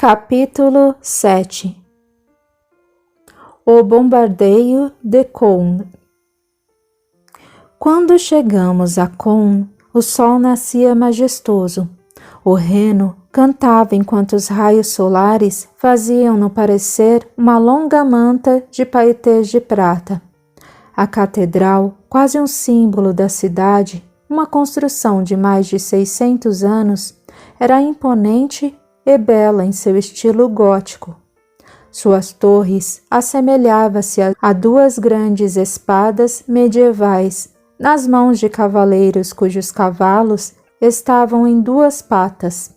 Capítulo 7. O bombardeio de Cône. Quando chegamos a Cône, o sol nascia majestoso. O reno cantava enquanto os raios solares faziam-no parecer uma longa manta de paetês de prata. A catedral, quase um símbolo da cidade, uma construção de mais de 600 anos, era imponente e bela em seu estilo gótico. Suas torres assemelhavam-se a duas grandes espadas medievais nas mãos de cavaleiros cujos cavalos estavam em duas patas,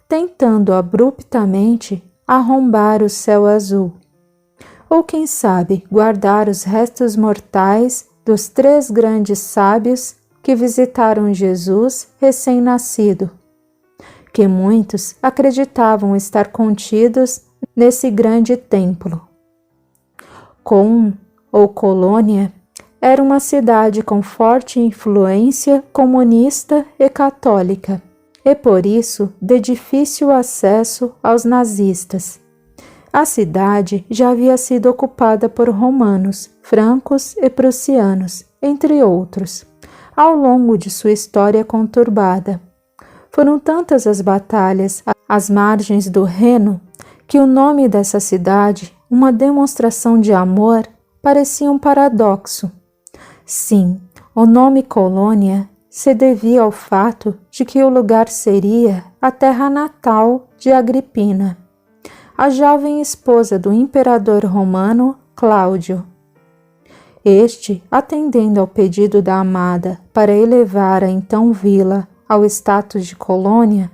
tentando abruptamente arrombar o céu azul. Ou quem sabe guardar os restos mortais dos 3 grandes sábios que visitaram Jesus recém-nascido, que muitos acreditavam estar contidos nesse grande templo. Cône, ou Colônia, era uma cidade com forte influência comunista e católica, e por isso de difícil acesso aos nazistas. A cidade já havia sido ocupada por romanos, francos e prussianos, entre outros, ao longo de sua história conturbada. Foram tantas as batalhas às margens do Reno que o nome dessa cidade, uma demonstração de amor, parecia um paradoxo. Sim, o nome Colônia se devia ao fato de que o lugar seria a terra natal de Agripina, a jovem esposa do imperador romano Cláudio. Este, atendendo ao pedido da amada para elevar a então vila ao status de colônia,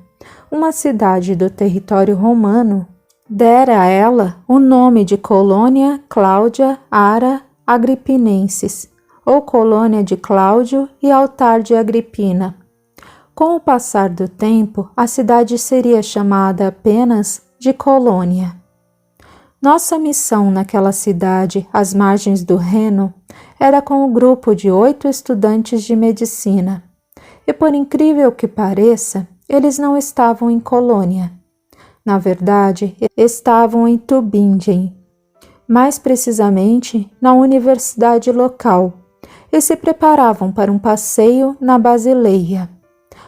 uma cidade do território romano, dera a ela o nome de Colônia Cláudia Ara Agripinensis, ou Colônia de Cláudio e Altar de Agripina. Com o passar do tempo, a cidade seria chamada apenas de Colônia. Nossa missão naquela cidade, às margens do Reno, era com o grupo de 8 estudantes de medicina. E por incrível que pareça, eles não estavam em Colônia. Na verdade, estavam em Tübingen, mais precisamente na universidade local, e se preparavam para um passeio na Basileia,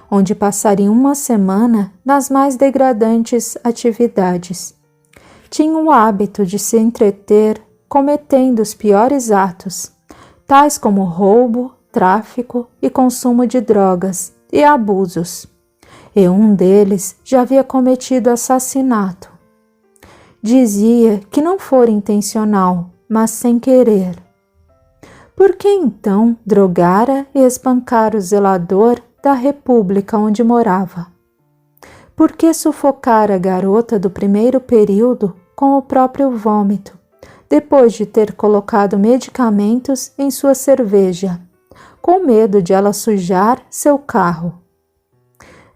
onde passariam uma semana nas mais degradantes atividades. Tinham o hábito de se entreter cometendo os piores atos, tais como roubo, tráfico e consumo de drogas e abusos, e um deles já havia cometido assassinato. Dizia que não fora intencional, mas sem querer. Por que então drogara e espancara o zelador da república onde morava? Por que sufocara a garota do primeiro período com o próprio vômito, depois de ter colocado medicamentos em sua cerveja, com medo de ela sujar seu carro?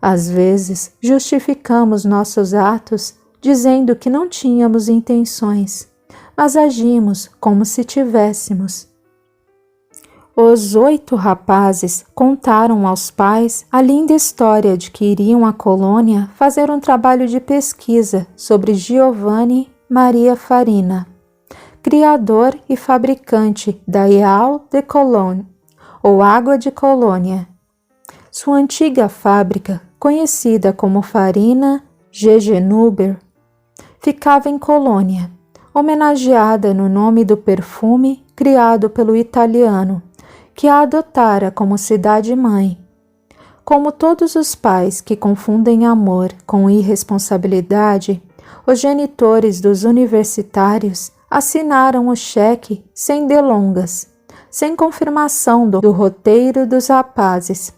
Às vezes, justificamos nossos atos dizendo que não tínhamos intenções, mas agimos como se tivéssemos. Os 8 rapazes contaram aos pais a linda história de que iriam à Colônia fazer um trabalho de pesquisa sobre Giovanni Maria Farina, criador e fabricante da Eau de Cologne, ou Água de Colônia. Sua antiga fábrica, conhecida como Farina Gegenuber, ficava em Colônia, homenageada no nome do perfume criado pelo italiano, que a adotara como cidade-mãe. Como todos os pais que confundem amor com irresponsabilidade, os genitores dos universitários assinaram o cheque sem delongas, sem confirmação do roteiro dos rapazes.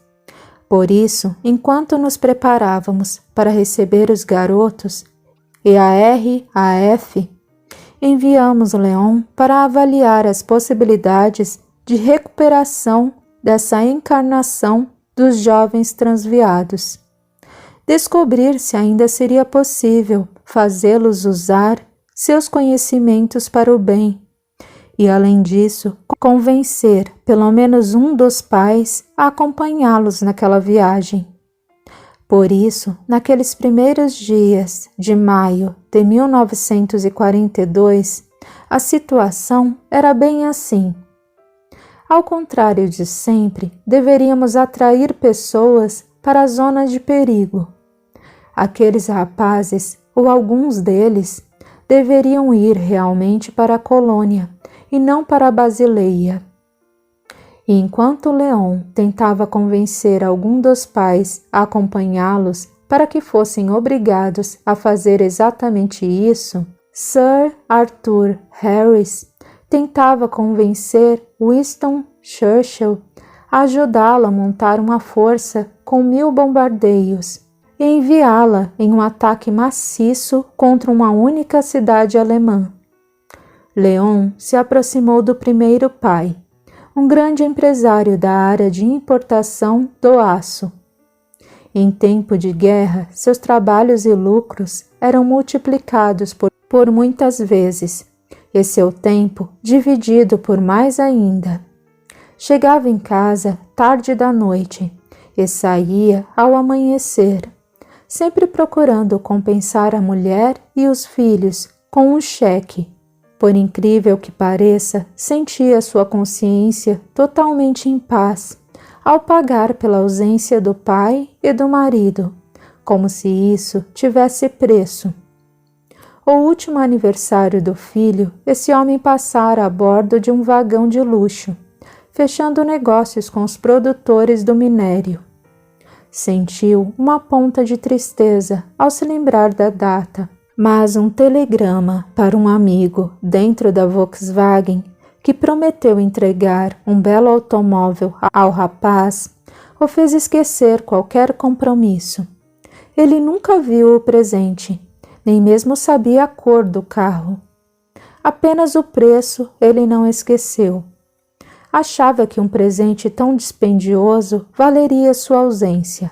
Por isso, enquanto nos preparávamos para receber os garotos e a RAF, enviamos Leon para avaliar as possibilidades de recuperação dessa encarnação dos jovens transviados. Descobrir se ainda seria possível fazê-los usar seus conhecimentos para o bem e, além disso, convencer pelo menos um dos pais a acompanhá-los naquela viagem. Por isso, naqueles primeiros dias de maio de 1942, a situação era bem assim. Ao contrário de sempre, deveríamos atrair pessoas para as zonas de perigo. Aqueles rapazes, ou alguns deles, deveriam ir realmente para a colônia e não para a Basileia. E enquanto Leon tentava convencer algum dos pais a acompanhá-los para que fossem obrigados a fazer exatamente isso, Sir Arthur Harris tentava convencer Winston Churchill a ajudá-lo a montar uma força com 1000 bombardeios e enviá-la em um ataque maciço contra uma única cidade alemã. Leon se aproximou do primeiro pai, um grande empresário da área de importação do aço. Em tempo de guerra, seus trabalhos e lucros eram multiplicados por muitas vezes, e seu tempo dividido por mais ainda. Chegava em casa tarde da noite e saía ao amanhecer, sempre procurando compensar a mulher e os filhos com um cheque. Por incrível que pareça, sentia sua consciência totalmente em paz ao pagar pela ausência do pai e do marido, como se isso tivesse preço. O último aniversário do filho, esse homem passara a bordo de um vagão de luxo, fechando negócios com os produtores do minério. Sentiu uma ponta de tristeza ao se lembrar da data, mas um telegrama para um amigo dentro da Volkswagen, que prometeu entregar um belo automóvel ao rapaz, o fez esquecer qualquer compromisso. Ele nunca viu o presente, nem mesmo sabia a cor do carro. Apenas o preço ele não esqueceu. Achava que um presente tão dispendioso valeria sua ausência.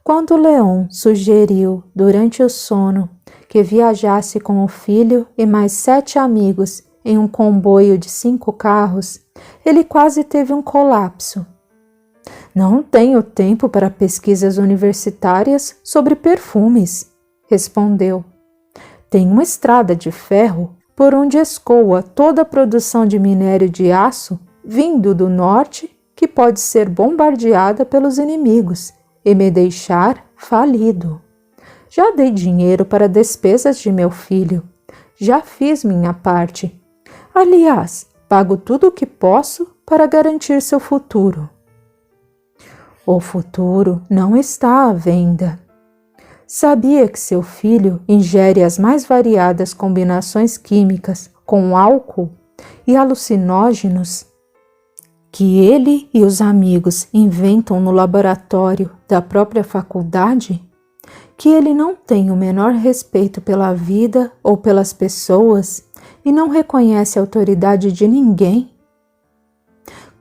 Quando Leon sugeriu, durante o sono, que viajasse com o filho e mais 7 amigos em um comboio de 5 carros, ele quase teve um colapso. Não tenho tempo para pesquisas universitárias sobre perfumes, respondeu. Tem uma estrada de ferro por onde escoa toda a produção de minério de aço vindo do norte que pode ser bombardeada pelos inimigos e me deixar falido. Já dei dinheiro para despesas de meu filho. Já fiz minha parte. Aliás, pago tudo o que posso para garantir seu futuro. O futuro não está à venda. Sabia que seu filho ingere as mais variadas combinações químicas com álcool e alucinógenos que ele e os amigos inventam no laboratório da própria faculdade? Que ele não tem o menor respeito pela vida ou pelas pessoas e não reconhece a autoridade de ninguém?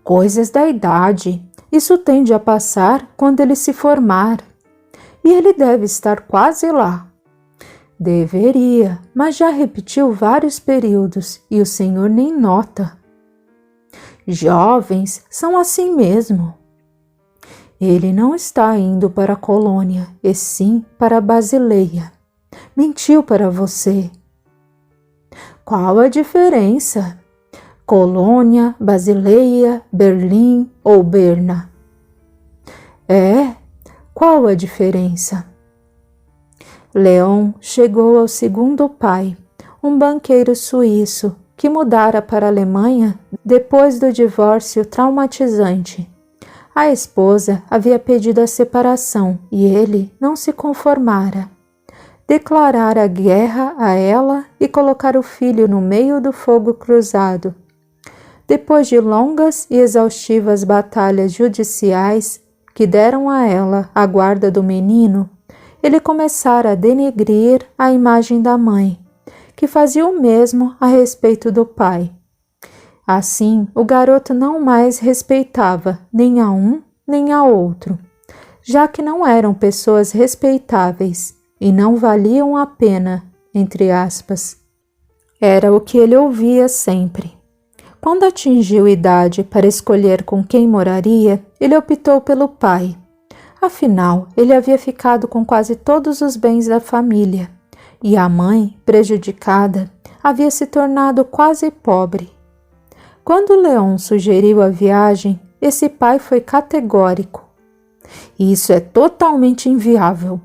Coisas da idade. Isso tende a passar quando ele se formar. E ele deve estar quase lá. Deveria, mas já repetiu vários períodos e o senhor nem nota. Jovens são assim mesmo. Ele não está indo para a colônia, e sim para a Basileia. Mentiu para você. Qual a diferença? Colônia, Basileia, Berlim ou Berna? Qual a diferença? Leon chegou ao segundo pai, um banqueiro suíço que mudara para a Alemanha depois do divórcio traumatizante. A esposa havia pedido a separação e ele não se conformara. Declarara guerra a ela e colocar o filho no meio do fogo cruzado. Depois de longas e exaustivas batalhas judiciais que deram a ela a guarda do menino, ele começara a denegrir a imagem da mãe, que fazia o mesmo a respeito do pai. Assim, o garoto não mais respeitava nem a um nem a outro, já que não eram pessoas respeitáveis e não valiam a pena, entre aspas. Era o que ele ouvia sempre. Quando atingiu idade para escolher com quem moraria, ele optou pelo pai. Afinal, ele havia ficado com quase todos os bens da família, e a mãe, prejudicada, havia se tornado quase pobre. Quando Leon sugeriu a viagem, esse pai foi categórico. Isso é totalmente inviável.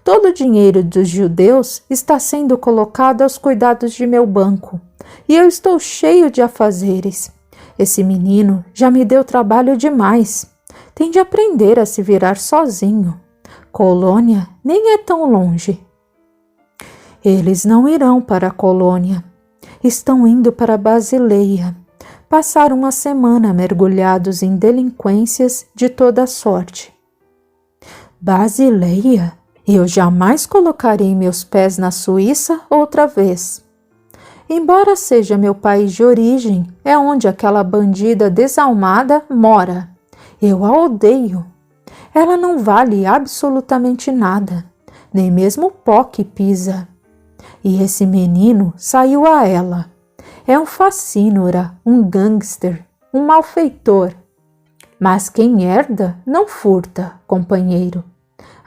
Todo o dinheiro dos judeus está sendo colocado aos cuidados de meu banco, e eu estou cheio de afazeres. Esse menino já me deu trabalho demais. Tem de aprender a se virar sozinho. Colônia nem é tão longe. Eles não irão para a Colônia. Estão indo para Basileia. Passaram uma semana mergulhados em delinquências de toda sorte. Basileia? Eu jamais colocarei meus pés na Suíça outra vez. Embora seja meu país de origem, é onde aquela bandida desalmada mora. Eu a odeio. Ela não vale absolutamente nada, nem mesmo o pó que pisa. E esse menino saiu a ela. É um facínora, um gangster, um malfeitor. Mas quem herda não furta, companheiro.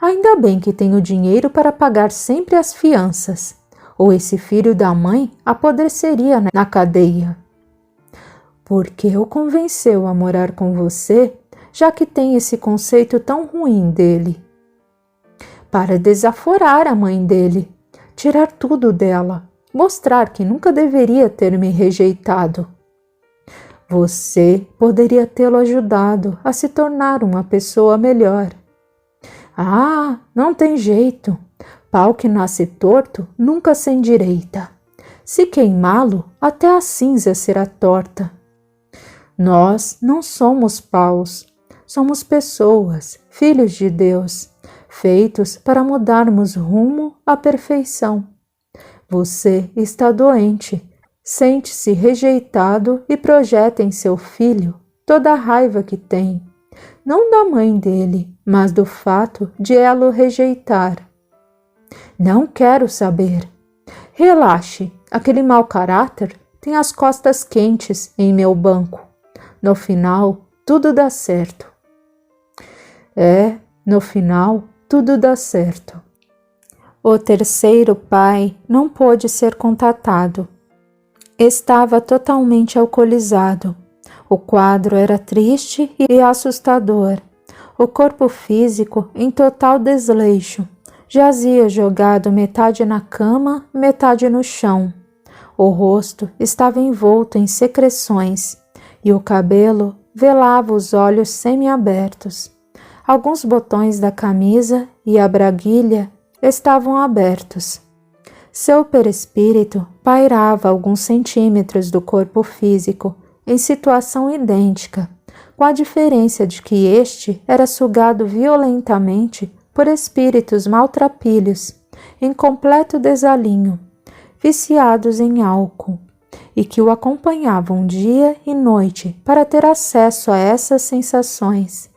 Ainda bem que tenho dinheiro para pagar sempre as fianças, ou esse filho da mãe apodreceria na cadeia. Por que o convenceu a morar com você, já que tem esse conceito tão ruim dele? Para desaforar a mãe dele, tirar tudo dela, mostrar que nunca deveria ter me rejeitado. Você poderia tê-lo ajudado a se tornar uma pessoa melhor. Ah, não tem jeito. Pau que nasce torto nunca se endireita. Se queimá-lo, até a cinza será torta. Nós não somos paus, somos pessoas, filhos de Deus, feitos para mudarmos rumo à perfeição. Você está doente, sente-se rejeitado e projeta em seu filho toda a raiva que tem, não da mãe dele, mas do fato de ela o rejeitar. Não quero saber. Relaxe, aquele mau caráter tem as costas quentes em meu banco. No final, tudo dá certo. No final, tudo dá certo. O terceiro pai não pôde ser contatado. Estava totalmente alcoolizado. O quadro era triste e assustador. O corpo físico em total desleixo. Jazia jogado metade na cama, metade no chão. O rosto estava envolto em secreções e o cabelo velava os olhos semiabertos. Alguns botões da camisa e a braguilha estavam abertos. Seu perispírito pairava a alguns centímetros do corpo físico, em situação idêntica, com a diferença de que este era sugado violentamente por espíritos maltrapilhos, em completo desalinho, viciados em álcool, e que o acompanhavam dia e noite para ter acesso a essas sensações.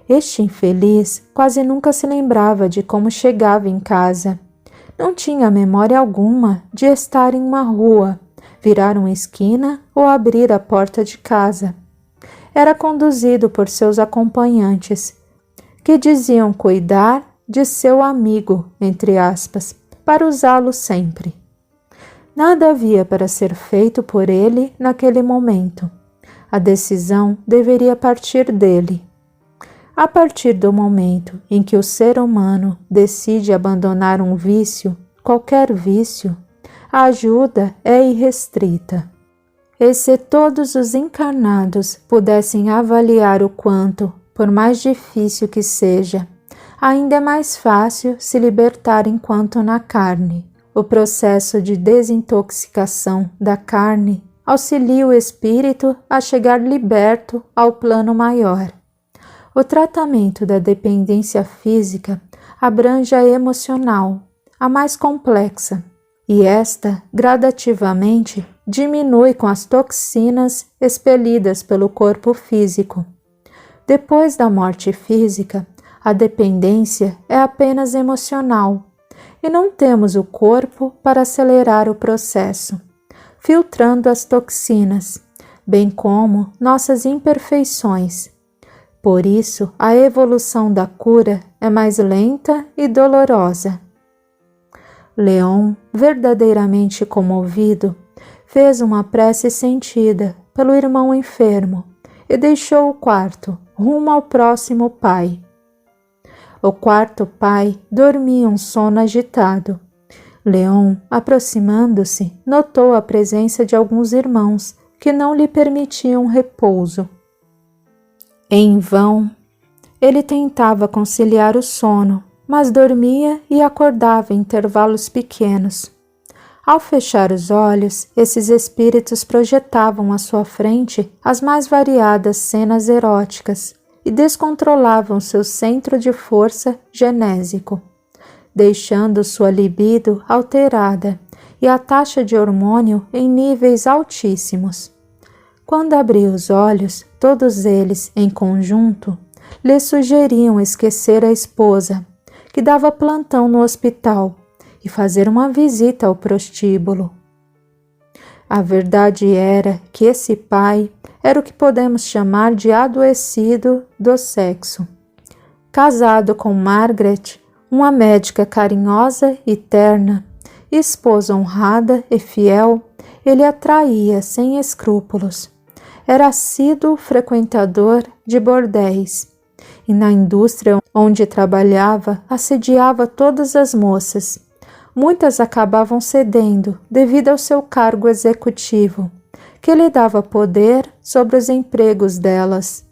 Este infeliz quase nunca se lembrava de como chegava em casa. Não tinha memória alguma de estar em uma rua, virar uma esquina ou abrir a porta de casa. Era conduzido por seus acompanhantes, que diziam cuidar de seu amigo, entre aspas, para usá-lo sempre. Nada havia para ser feito por ele naquele momento. A decisão deveria partir dele. A partir do momento em que o ser humano decide abandonar um vício, qualquer vício, a ajuda é irrestrita. E se todos os encarnados pudessem avaliar o quanto, por mais difícil que seja, ainda é mais fácil se libertar enquanto na carne. O processo de desintoxicação da carne auxilia o espírito a chegar liberto ao plano maior. O tratamento da dependência física abrange a emocional, a mais complexa, e esta gradativamente diminui com as toxinas expelidas pelo corpo físico. Depois da morte física, a dependência é apenas emocional, e não temos o corpo para acelerar o processo, filtrando as toxinas, bem como nossas imperfeições. Por isso, a evolução da cura é mais lenta e dolorosa. Leon, verdadeiramente comovido, fez uma prece sentida pelo irmão enfermo e deixou o quarto rumo ao próximo pai. O quarto pai dormia um sono agitado. Leon, aproximando-se, notou a presença de alguns irmãos que não lhe permitiam repouso. Em vão, ele tentava conciliar o sono, mas dormia e acordava em intervalos pequenos. Ao fechar os olhos, esses espíritos projetavam à sua frente as mais variadas cenas eróticas e descontrolavam seu centro de força genésico, deixando sua libido alterada e a taxa de hormônio em níveis altíssimos. Quando abriu os olhos, todos eles, em conjunto, lhe sugeriam esquecer a esposa, que dava plantão no hospital, e fazer uma visita ao prostíbulo. A verdade era que esse pai era o que podemos chamar de adoecido do sexo. Casado com Margaret, uma médica carinhosa e terna, esposa honrada e fiel, ele a traía sem escrúpulos. Era assíduo frequentador de bordéis, e na indústria onde trabalhava assediava todas as moças. Muitas acabavam cedendo devido ao seu cargo executivo, que lhe dava poder sobre os empregos delas.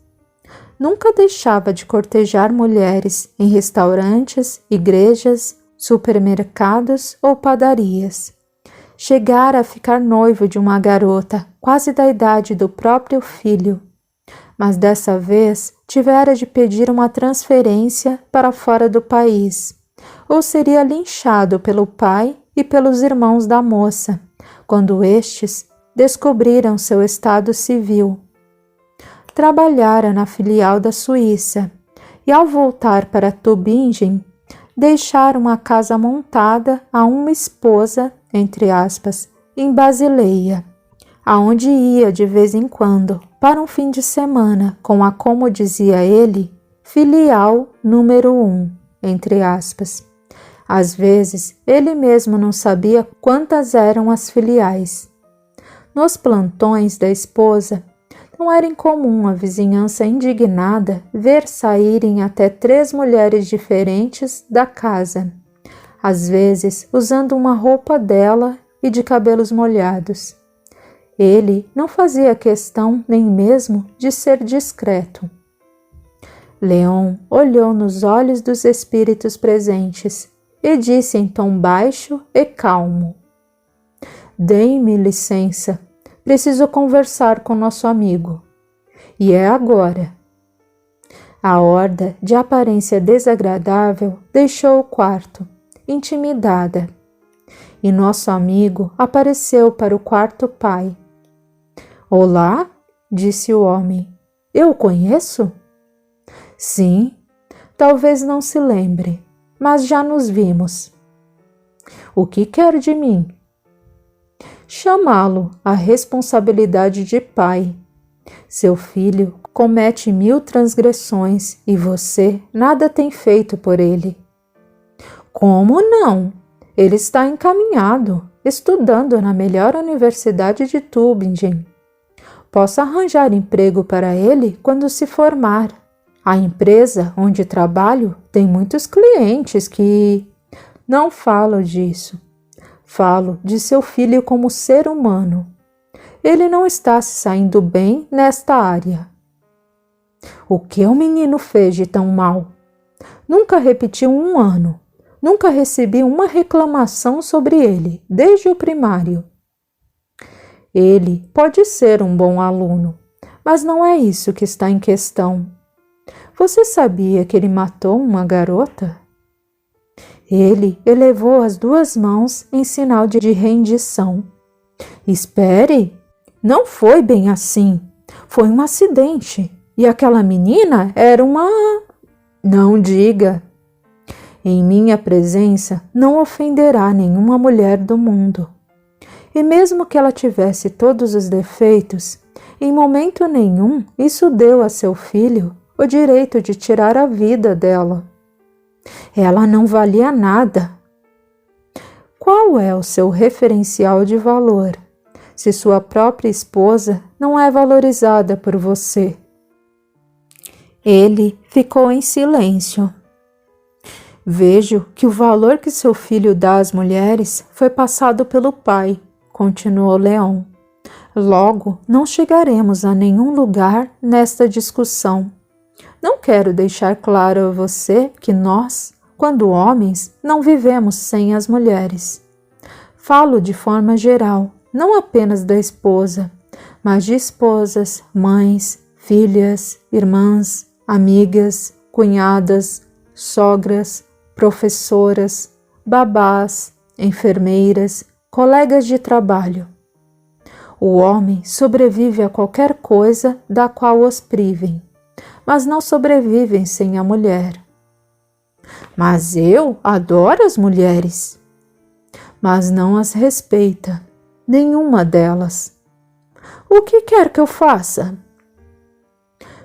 Nunca deixava de cortejar mulheres em restaurantes, igrejas, supermercados ou padarias. Chegara a ficar noivo de uma garota quase da idade do próprio filho, mas dessa vez tivera de pedir uma transferência para fora do país, ou seria linchado pelo pai e pelos irmãos da moça, quando estes descobriram seu estado civil. Trabalhara na filial da Suíça e, ao voltar para Tübingen, deixara uma casa montada a uma esposa, entre aspas, em Basileia, aonde ia de vez em quando para um fim de semana com a, como dizia ele, filial número 1, entre aspas. Às vezes, ele mesmo não sabia quantas eram as filiais. Nos plantões da esposa, não era incomum a vizinhança indignada ver saírem até 3 mulheres diferentes da casa, às vezes usando uma roupa dela e de cabelos molhados. Ele não fazia questão nem mesmo de ser discreto. Leon olhou nos olhos dos espíritos presentes e disse em tom baixo e calmo: "Deem-me licença, preciso conversar com nosso amigo. E é agora." A horda, de aparência desagradável, deixou o quarto, intimidada, e nosso amigo apareceu para o quarto pai. "Olá", disse o homem. "Eu o conheço?" "Sim, talvez não se lembre, mas já nos vimos." "O que quer de mim?" "Chamá-lo à responsabilidade de pai. Seu filho comete 1000 transgressões e você nada tem feito por ele." "Como não? Ele está encaminhado, estudando na melhor universidade de Tübingen. Posso arranjar emprego para ele quando se formar. A empresa onde trabalho tem muitos clientes que..." "Não falo disso. Falo de seu filho como ser humano. Ele não está se saindo bem nesta área." "O que o menino fez de tão mal?" "Nunca repetiu 1 ano. Nunca recebi uma reclamação sobre ele, desde o primário." "Ele pode ser um bom aluno, mas não é isso que está em questão. Você sabia que ele matou uma garota?" Ele elevou as 2 mãos em sinal de rendição. "Espere, não foi bem assim. Foi um acidente. E aquela menina era uma..." "Não diga. Em minha presença não ofenderá nenhuma mulher do mundo. E mesmo que ela tivesse todos os defeitos, em momento nenhum isso deu a seu filho o direito de tirar a vida dela. Ela não valia nada. Qual é o seu referencial de valor, se sua própria esposa não é valorizada por você? Ele ficou em silêncio. Vejo que o valor que seu filho dá às mulheres foi passado pelo pai, continuou Leon. Logo, não chegaremos a nenhum lugar nesta discussão. Não quero deixar claro a você que nós, quando homens, não vivemos sem as mulheres. Falo de forma geral, não apenas da esposa, mas de esposas, mães, filhas, irmãs, amigas, cunhadas, sogras, professoras, babás, enfermeiras, colegas de trabalho. O homem sobrevive a qualquer coisa da qual os privem, mas não sobrevivem sem a mulher. Mas eu adoro as mulheres, mas não as respeita, nenhuma delas. O que quer que eu faça?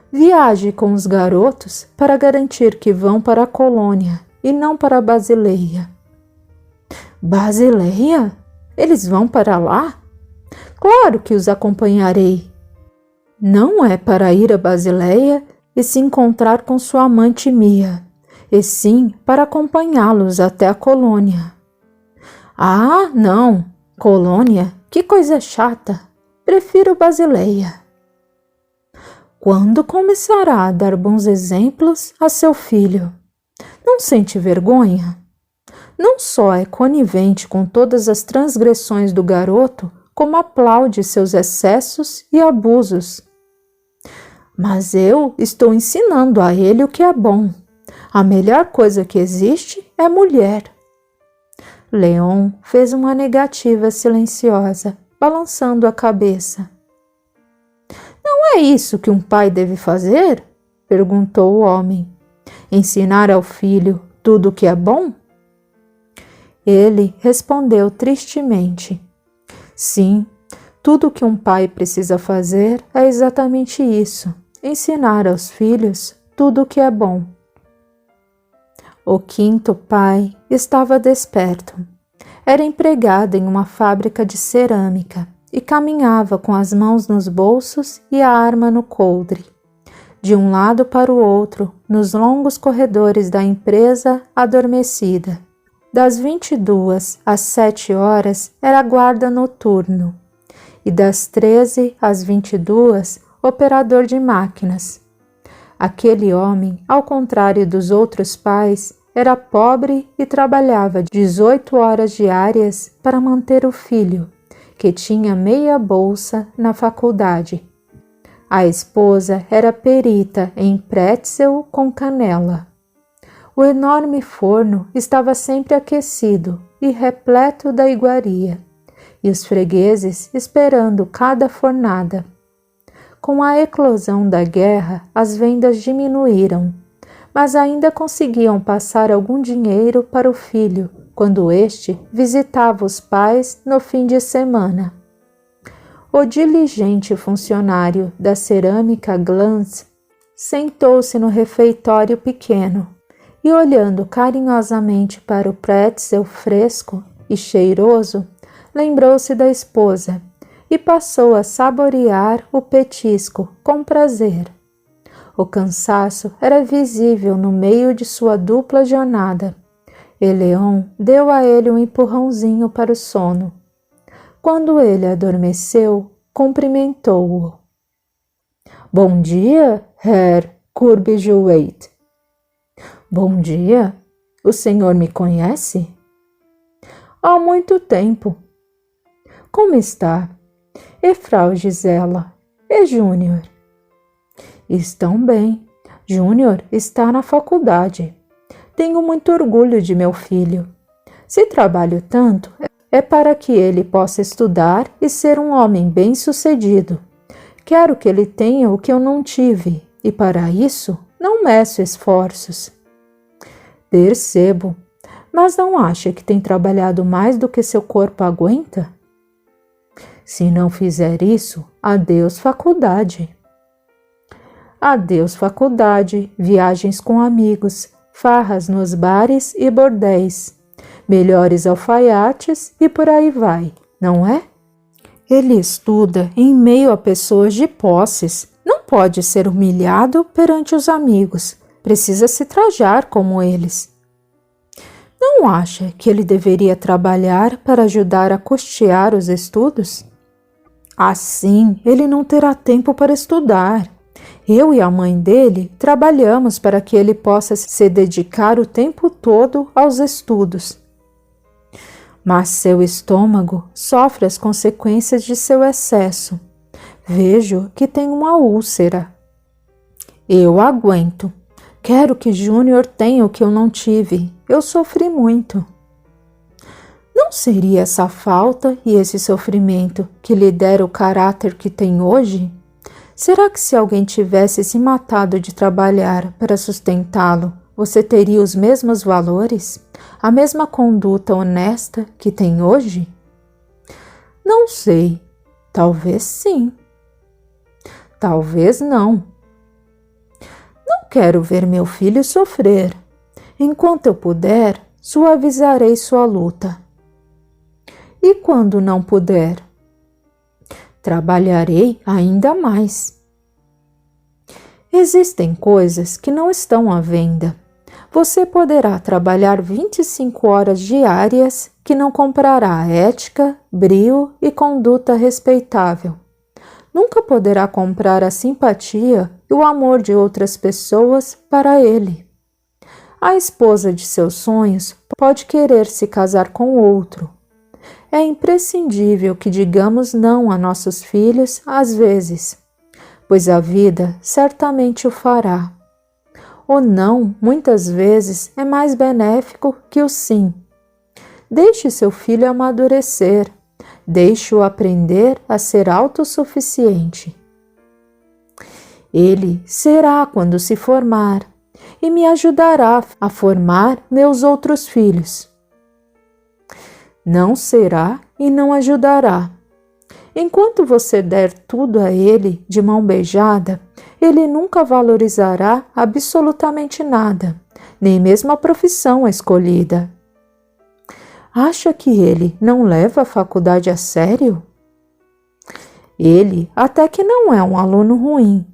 Viaje com os garotos para garantir que vão para a colônia e não para a Basileia. Basileia? Eles vão para lá? Claro que os acompanharei. Não é para ir a Basileia e se encontrar com sua amante Mia, e sim para acompanhá-los até a colônia. Ah, não! Colônia? Que coisa chata! Prefiro Basileia. Quando começará a dar bons exemplos a seu filho? Não sente vergonha? Não só é conivente com todas as transgressões do garoto, como aplaude seus excessos e abusos. Mas eu estou ensinando a ele o que é bom. A melhor coisa que existe é mulher. Leon fez uma negativa silenciosa, balançando a cabeça. Não é isso que um pai deve fazer? Perguntou o homem. Ensinar ao filho tudo o que é bom? Ele respondeu tristemente. Sim, tudo o que um pai precisa fazer é exatamente isso, ensinar aos filhos tudo o que é bom. O quinto pai estava desperto. Era empregado em uma fábrica de cerâmica e caminhava com as mãos nos bolsos e a arma no coldre. De um lado para o outro, nos longos corredores da empresa adormecida. Das 22 às 7 horas era guarda noturno e das 13 às 22 operador de máquinas. Aquele homem, ao contrário dos outros pais, era pobre e trabalhava 18 horas diárias para manter o filho, que tinha meia bolsa na faculdade. A esposa era perita em pretzel com canela. O enorme forno estava sempre aquecido e repleto da iguaria, e os fregueses esperando cada fornada. Com a eclosão da guerra, as vendas diminuíram, mas ainda conseguiam passar algum dinheiro para o filho quando este visitava os pais no fim de semana. O diligente funcionário da cerâmica Glantz sentou-se no refeitório pequeno e, olhando carinhosamente para o pretzel fresco e cheiroso, lembrou-se da esposa e passou a saborear o petisco com prazer. O cansaço era visível no meio de sua dupla jornada, e Leon deu a ele um empurrãozinho para o sono. Quando ele adormeceu, cumprimentou-o. Bom dia, Herr Kurbjuweit. Bom dia. O senhor me conhece? Há muito tempo. Como está? E Frau Gisela? E Júnior? Estão bem. Júnior está na faculdade. Tenho muito orgulho de meu filho. Se trabalho tanto, é para que ele possa estudar e ser um homem bem-sucedido. Quero que ele tenha o que eu não tive, e para isso não meço esforços. Percebo, mas não acha que tem trabalhado mais do que seu corpo aguenta? Se não fizer isso, adeus faculdade. Adeus faculdade, viagens com amigos, farras nos bares e bordéis, melhores alfaiates e por aí vai, não é? Ele estuda em meio a pessoas de posses, não pode ser humilhado perante os amigos, precisa se trajar como eles. Não acha que ele deveria trabalhar para ajudar a custear os estudos? Assim, ele não terá tempo para estudar. Eu e a mãe dele trabalhamos para que ele possa se dedicar o tempo todo aos estudos. Mas seu estômago sofre as consequências de seu excesso. Vejo que tem uma úlcera. Eu aguento. Quero que Júnior tenha o que eu não tive. Eu sofri muito. Não seria essa falta e esse sofrimento que lhe deram o caráter que tem hoje? Será que se alguém tivesse se matado de trabalhar para sustentá-lo, você teria os mesmos valores? A mesma conduta honesta que tem hoje? Não sei. Talvez sim. Talvez não. Não quero ver meu filho sofrer. Enquanto eu puder, suavizarei sua luta. E quando não puder? Trabalharei ainda mais. Existem coisas que não estão à venda. Você poderá trabalhar 25 horas diárias que não comprará ética, brio e conduta respeitável. Nunca poderá comprar a simpatia e o amor de outras pessoas para ele. A esposa de seus sonhos pode querer se casar com outro. É imprescindível que digamos não a nossos filhos às vezes, pois a vida certamente o fará. O não, muitas vezes, é mais benéfico que o sim. Deixe seu filho amadurecer, deixe-o aprender a ser autossuficiente. Ele será quando se formar e me ajudará a formar meus outros filhos. Não será e não ajudará. Enquanto você der tudo a ele de mão beijada, ele nunca valorizará absolutamente nada, nem mesmo a profissão escolhida. Acha que ele não leva a faculdade a sério? Ele até que não é um aluno ruim,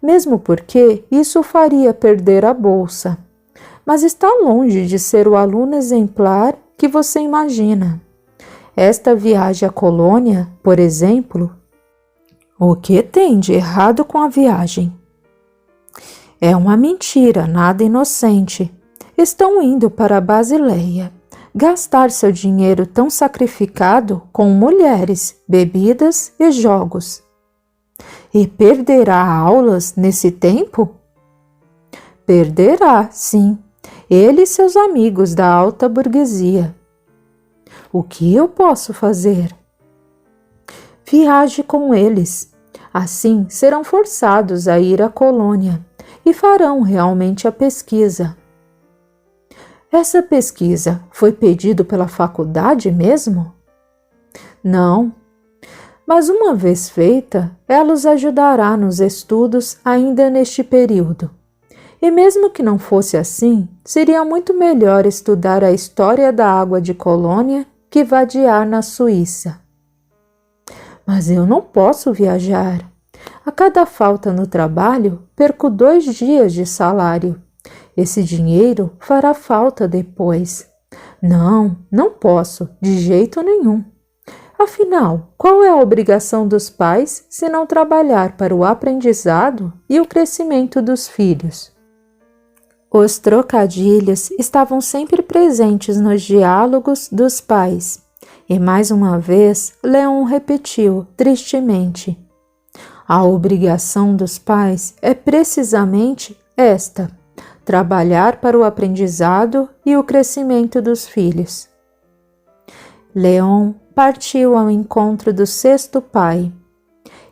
mesmo porque isso o faria perder a bolsa, mas está longe de ser o aluno exemplar que você imagina. Esta viagem à colônia, por exemplo, o que tem de errado com a viagem? É uma mentira, nada inocente. Estão indo para a Basileia, gastar seu dinheiro tão sacrificado com mulheres, bebidas e jogos. E perderá aulas nesse tempo? Perderá, sim, ele e seus amigos da alta burguesia. O que eu posso fazer? Viaje com eles. Assim serão forçados a ir à colônia e farão realmente a pesquisa. Essa pesquisa foi pedida pela faculdade mesmo? Não, mas uma vez feita, ela os ajudará nos estudos ainda neste período. E mesmo que não fosse assim, seria muito melhor estudar a história da água de Colônia que vadiar na Suíça. Mas eu não posso viajar. A cada falta no trabalho, perco 2 dias de salário. Esse dinheiro fará falta depois. Não, não posso, de jeito nenhum. Afinal, qual é a obrigação dos pais se não trabalhar para o aprendizado e o crescimento dos filhos? Os trocadilhos estavam sempre presentes nos diálogos dos pais, e mais uma vez Leon repetiu tristemente: a obrigação dos pais é precisamente esta: trabalhar para o aprendizado e o crescimento dos filhos. Leon partiu ao encontro do 6º pai.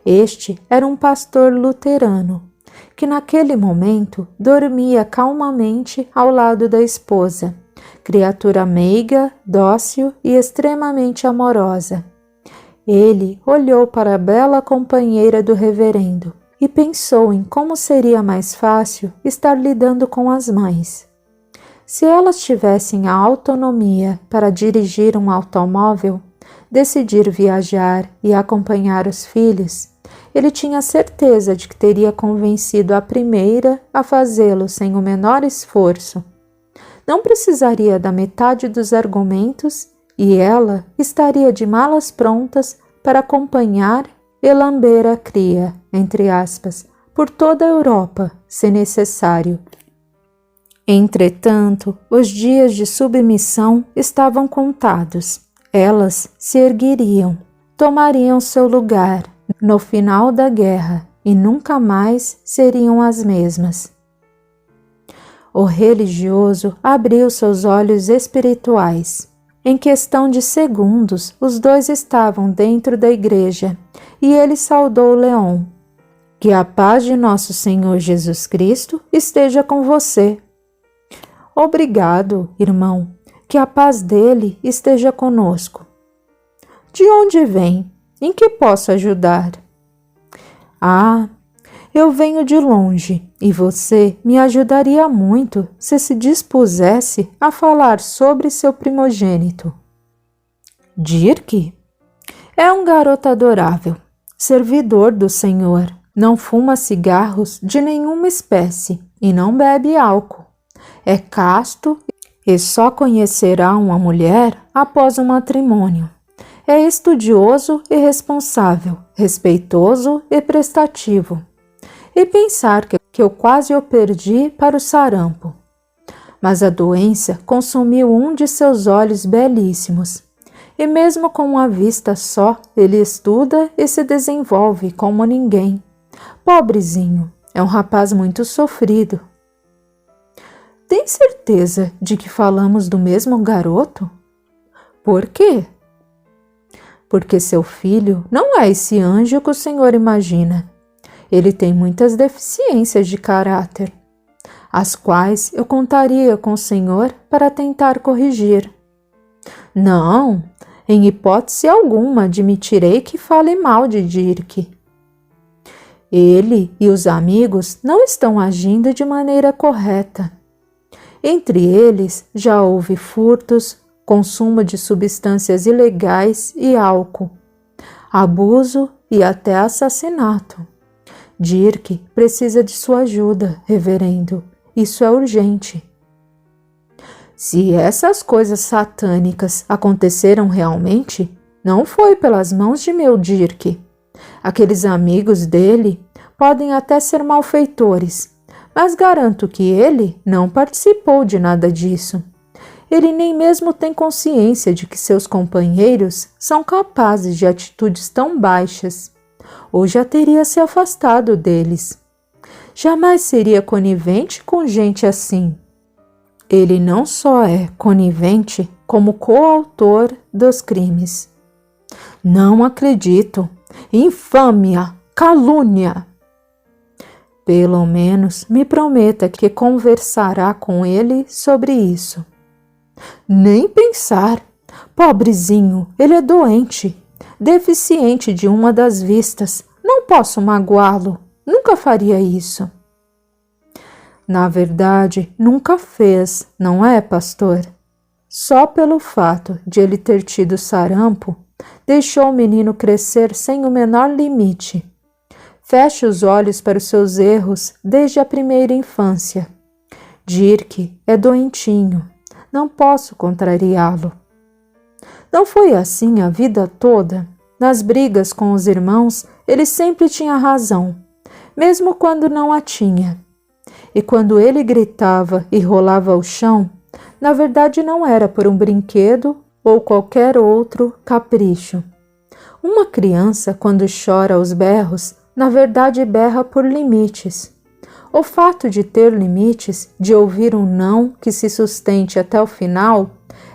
Este era um pastor luterano, que naquele momento dormia calmamente ao lado da esposa, criatura meiga, dócil e extremamente amorosa. Ele olhou para a bela companheira do reverendo e pensou em como seria mais fácil estar lidando com as mães. Se elas tivessem a autonomia para dirigir um automóvel, decidir viajar e acompanhar os filhos, ele tinha certeza de que teria convencido a primeira a fazê-lo sem o menor esforço. Não precisaria da metade dos argumentos e ela estaria de malas prontas para acompanhar e lamber a cria, entre aspas, por toda a Europa, se necessário. Entretanto, os dias de submissão estavam contados. Elas se ergueriam, tomariam seu lugar no final da guerra e nunca mais seriam as mesmas. O religioso abriu seus olhos espirituais. Em questão de segundos, os dois estavam dentro da igreja e ele saudou Leon. Que a paz de nosso Senhor Jesus Cristo esteja com você. Obrigado, irmão. Que a paz dele esteja conosco. De onde vem? Em que posso ajudar? Ah, eu venho de longe e você me ajudaria muito se dispusesse a falar sobre seu primogênito. Dirk? É um garoto adorável, servidor do Senhor. Não fuma cigarros de nenhuma espécie e não bebe álcool. É casto e só conhecerá uma mulher após o matrimônio. É estudioso e responsável, respeitoso e prestativo. E pensar que eu quase o perdi para o sarampo. Mas a doença consumiu um de seus olhos belíssimos. E mesmo com uma vista só, ele estuda e se desenvolve como ninguém. Pobrezinho, é um rapaz muito sofrido. Tem certeza de que falamos do mesmo garoto? Por quê? Porque seu filho não é esse anjo que o senhor imagina. Ele tem muitas deficiências de caráter, as quais eu contaria com o senhor para tentar corrigir. Não, em hipótese alguma admitirei que fale mal de Dirk. Ele e os amigos não estão agindo de maneira correta. Entre eles já houve furtos, consumo de substâncias ilegais e álcool, abuso e até assassinato. Dirk precisa de sua ajuda, reverendo. Isso é urgente. Se essas coisas satânicas aconteceram realmente, não foi pelas mãos de meu Dirk. Aqueles amigos dele podem até ser malfeitores, mas garanto que ele não participou de nada disso. Ele nem mesmo tem consciência de que seus companheiros são capazes de atitudes tão baixas, ou já teria se afastado deles. Jamais seria conivente com gente assim. Ele não só é conivente, como coautor dos crimes. Não acredito. Infâmia! Calúnia! Pelo menos me prometa que conversará com ele sobre isso. Nem pensar. Pobrezinho, ele é doente, deficiente de uma das vistas. Não posso magoá-lo. Nunca faria isso. Na verdade, nunca fez, não é, pastor? Só pelo fato de ele ter tido sarampo, deixou o menino crescer sem o menor limite. Feche os olhos para os seus erros desde a primeira infância. Dirk é doentinho. Não posso contrariá-lo. Não foi assim a vida toda. Nas brigas com os irmãos, ele sempre tinha razão, mesmo quando não a tinha. E quando ele gritava e rolava ao chão, na verdade não era por um brinquedo ou qualquer outro capricho. Uma criança, quando chora aos berros, na verdade berra por limites. O fato de ter limites, de ouvir um não que se sustente até o final,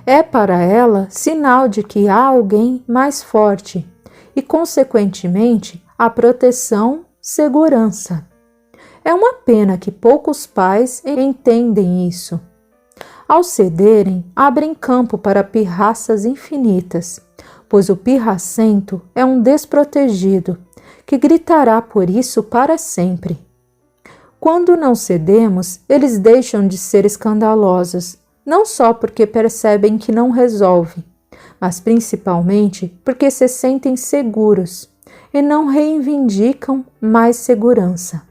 é para ela sinal de que há alguém mais forte e, consequentemente, a proteção, segurança. É uma pena que poucos pais entendem isso. Ao cederem, abrem campo para pirraças infinitas, pois o pirracento é um desprotegido que gritará por isso para sempre. Quando não cedemos, eles deixam de ser escandalosos, não só porque percebem que não resolve, mas principalmente porque se sentem seguros e não reivindicam mais segurança.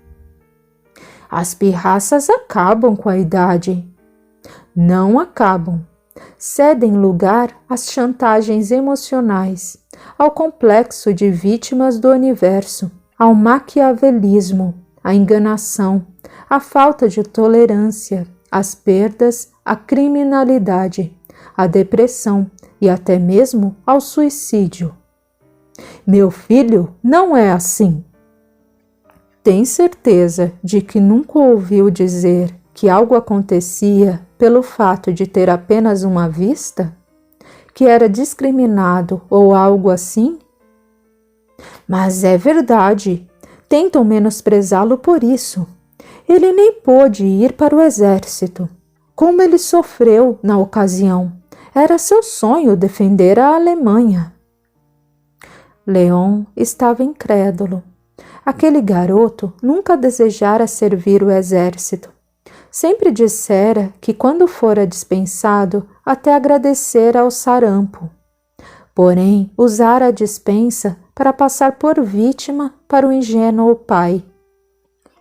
As pirraças acabam com a idade. Não acabam. Cedem lugar às chantagens emocionais, ao complexo de vítimas do universo, ao maquiavelismo, à enganação, à falta de tolerância, às perdas, à criminalidade, à depressão e até mesmo ao suicídio. Meu filho não é assim. Tem certeza de que nunca ouviu dizer que algo acontecia pelo fato de ter apenas uma vista? Que era discriminado ou algo assim? Mas é verdade. Tentam menosprezá-lo por isso. Ele nem pôde ir para o exército. Como ele sofreu na ocasião. Era seu sonho defender a Alemanha. Leon estava incrédulo. Aquele garoto nunca desejara servir o exército. Sempre dissera que quando fora dispensado, até agradecera ao sarampo. Porém, usara a dispensa para passar por vítima para o ingênuo pai.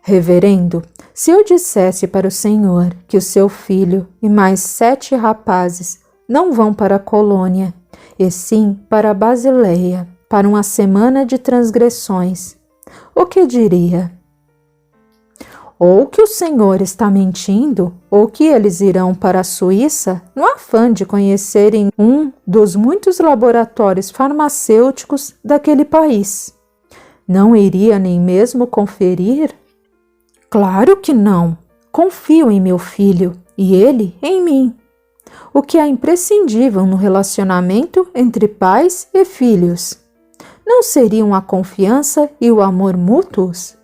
Reverendo, se eu dissesse para o senhor que o seu filho e mais 7 rapazes não vão para a colônia, e sim para a Basileia, para uma semana de transgressões, o que diria? Ou que o senhor está mentindo, ou que eles irão para a Suíça no afã de conhecerem um dos muitos laboratórios farmacêuticos daquele país. Não iria nem mesmo conferir? Claro que não. Confio em meu filho e ele em mim. O que é imprescindível no relacionamento entre pais e filhos. Não seriam a confiança e o amor mútuos?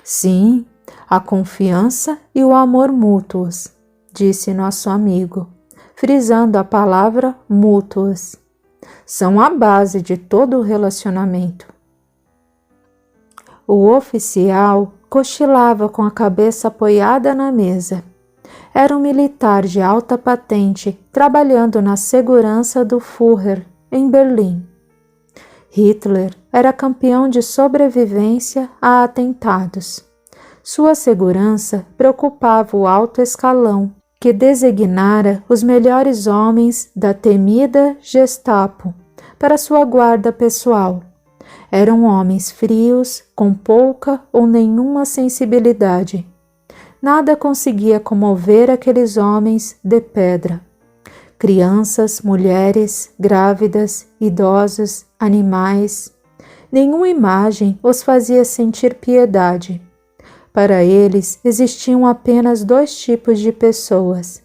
Sim, a confiança e o amor mútuos, disse nosso amigo, frisando a palavra mútuos. São a base de todo o relacionamento. O oficial cochilava com a cabeça apoiada na mesa. Era um militar de alta patente trabalhando na segurança do Führer em Berlim. Hitler era campeão de sobrevivência a atentados. Sua segurança preocupava o alto escalão, que designara os melhores homens da temida Gestapo para sua guarda pessoal. Eram homens frios, com pouca ou nenhuma sensibilidade. Nada conseguia comover aqueles homens de pedra. Crianças, mulheres, grávidas, idosos, animais. Nenhuma imagem os fazia sentir piedade. Para eles existiam apenas 2 tipos de pessoas: